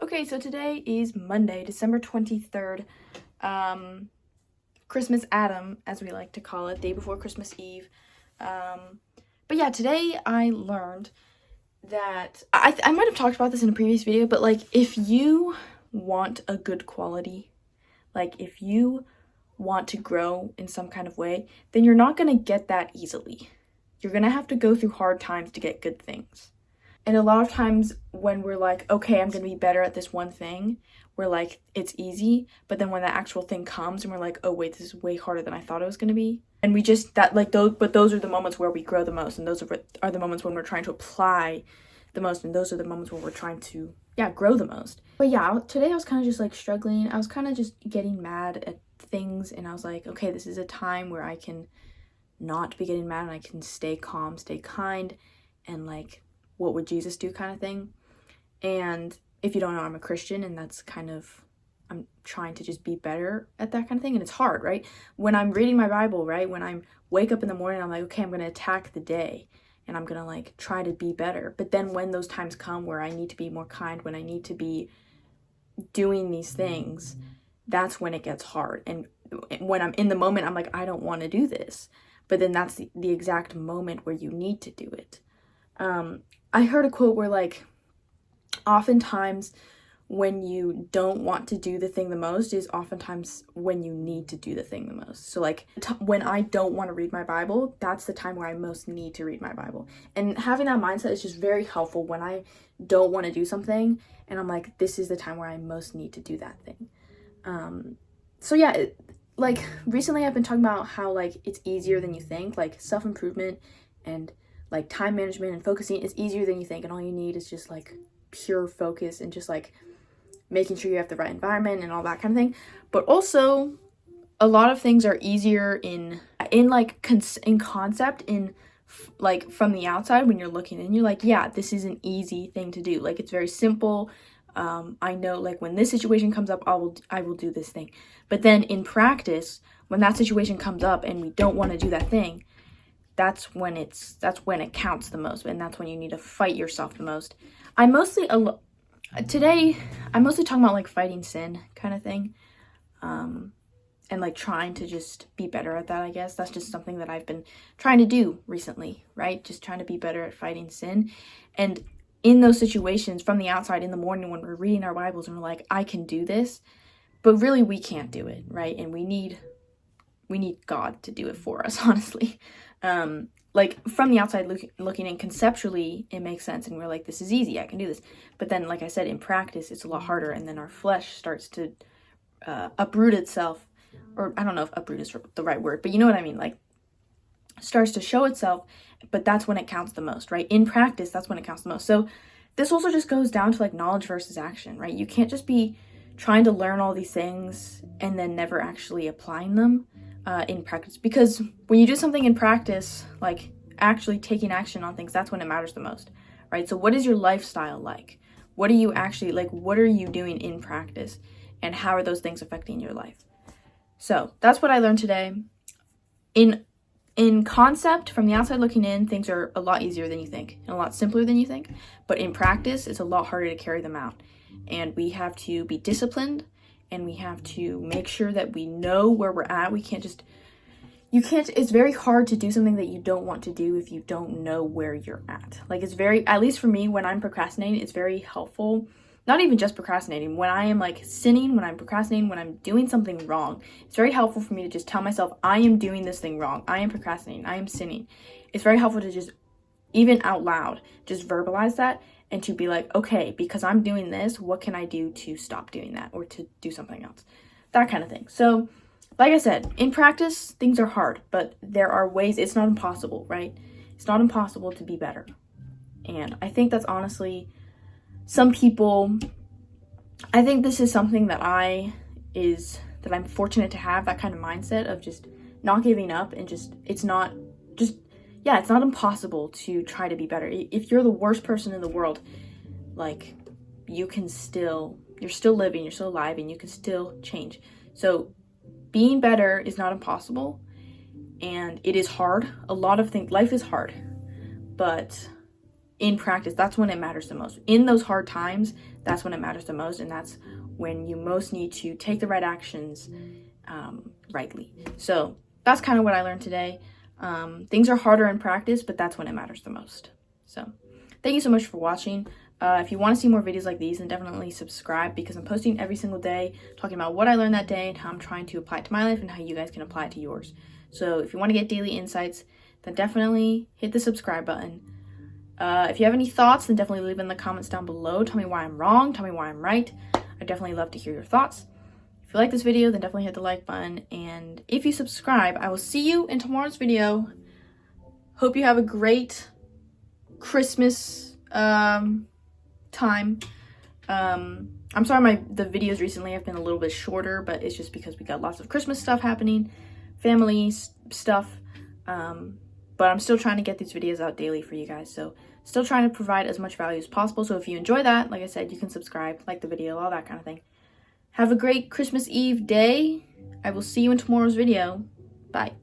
Okay, so today is Monday, December 23rd, Christmas Adam, as we like to call it, day before Christmas Eve. But yeah, today I learned that, I might have talked about this in a previous video, but like, if you want a good quality, like if you want to grow in some kind of way, then you're not going to get that easily. You're going to have to go through hard times to get good things. And a lot of times when we're like, okay, I'm going to be better at this one thing, we're like, it's easy. But then when the actual thing comes and we're like, oh, wait, this is way harder than I thought it was going to be. And we just, those are the moments where we grow the most. And those are the moments when we're trying to apply the most. And those are the moments when we're trying to, grow the most. But yeah, today I was kind of just like struggling. I was kind of just getting mad at things. And I was like, okay, this is a time where I can not be getting mad and I can stay calm, stay kind, and like, what would Jesus do kind of thing. And if you don't know, I'm a Christian, and that's kind of, I'm trying to just be better at that kind of thing. And it's hard, right? When I'm reading my Bible, right? When I wake up in the morning, I'm like, okay, I'm going to attack the day and I'm going to like try to be better. But then when those times come where I need to be more kind, when I need to be doing these things, that's when it gets hard. And when I'm in the moment, I'm like, I don't want to do this. But then that's the exact moment where you need to do it. I heard a quote where like, oftentimes when you don't want to do the thing the most is oftentimes when you need to do the thing the most. So like when I don't want to read my Bible, that's the time where I most need to read my Bible. And having that mindset is just very helpful when I don't want to do something and I'm like, this is the time where I most need to do that thing. So yeah, like recently I've been talking about how like it's easier than you think, like self-improvement and like time management and focusing is easier than you think, and all you need is just like pure focus and just like making sure you have the right environment and all that kind of thing. But also a lot of things are easier in concept, in like from the outside when you're looking in, you're like, yeah, this is an easy thing to do. Like it's very simple. I know like when this situation comes up, I will do this thing. But then in practice, when that situation comes up and we don't want to do that thing, that's when it counts the most, and that's when you need to fight yourself the most. Today I'm mostly talking about like fighting sin kind of thing, and like trying to just be better at that. I guess that's just something that I've been trying to do recently, right? Just trying to be better at fighting sin. And in those situations from the outside in the morning when we're reading our Bibles and we're like, I can do this, but really we can't do it, right? And we need God to do it for us, honestly. Like from the outside looking in, conceptually it makes sense and we're like, this is easy, I can do this. But then like I said, in practice it's a lot harder, and then our flesh starts to uproot itself, or I don't know if uproot is the right word, but you know what I mean, like starts to show itself. But that's when it counts the most, right? In practice, that's when it counts the most. So this also just goes down to like knowledge versus action, right? You can't just be trying to learn all these things and then never actually applying them in practice. Because when you do something in practice, like actually taking action on things, that's when it matters the most, right? So what is your lifestyle like? What are you actually like? What are you doing in practice? And how are those things affecting your life? So that's what I learned today. In concept, from the outside looking in, things are a lot easier than you think and a lot simpler than you think. But in practice, it's a lot harder to carry them out. And we have to be disciplined, and we have to make sure that we know where we're at. It's very hard to do something that you don't want to do if you don't know where you're at. Like at least for me, when I'm procrastinating, it's very helpful. Not even just procrastinating. When I am like sinning, when I'm procrastinating, when I'm doing something wrong, it's very helpful for me to just tell myself, I am doing this thing wrong. I am procrastinating. I am sinning. It's very helpful to just, even out loud, just verbalize that and to be like, okay, because I'm doing this, what can I do to stop doing that or to do something else? That kind of thing. So, like I said, in practice, things are hard, but there are ways. It's not impossible, right? It's not impossible to be better. And I think that's honestly, some people, I think this is something that I'm fortunate to have, that kind of mindset of just not giving up, and it's not impossible to try to be better. If you're the worst person in the world, like you're still living, you're still alive, and you can still change. So being better is not impossible, and it is hard. A lot of things, life is hard, but in practice, that's when it matters the most. In those hard times, that's when it matters the most, and that's when you most need to take the right actions rightly. So that's kind of what I learned today. Things are harder in practice, but that's when it matters the most. So thank you so much for watching. If you want to see more videos like these, then definitely subscribe, because I'm posting every single day talking about what I learned that day and how I'm trying to apply it to my life and how you guys can apply it to yours. So if you want to get daily insights, then definitely hit the subscribe button. If you have any thoughts, then definitely leave in the comments down below. Tell me why I'm wrong. Tell me why I'm right. I definitely love to hear your thoughts. If you like this video, then definitely hit the like button. And if you subscribe, I will see you in tomorrow's video. Hope you have a great Christmas time. I'm sorry the videos recently have been a little bit shorter, but it's just because we got lots of Christmas stuff happening, family stuff. But I'm still trying to get these videos out daily for you guys. So still trying to provide as much value as possible. So if you enjoy that, like I said, you can subscribe, like the video, all that kind of thing. Have a great Christmas Eve day. I will see you in tomorrow's video. Bye.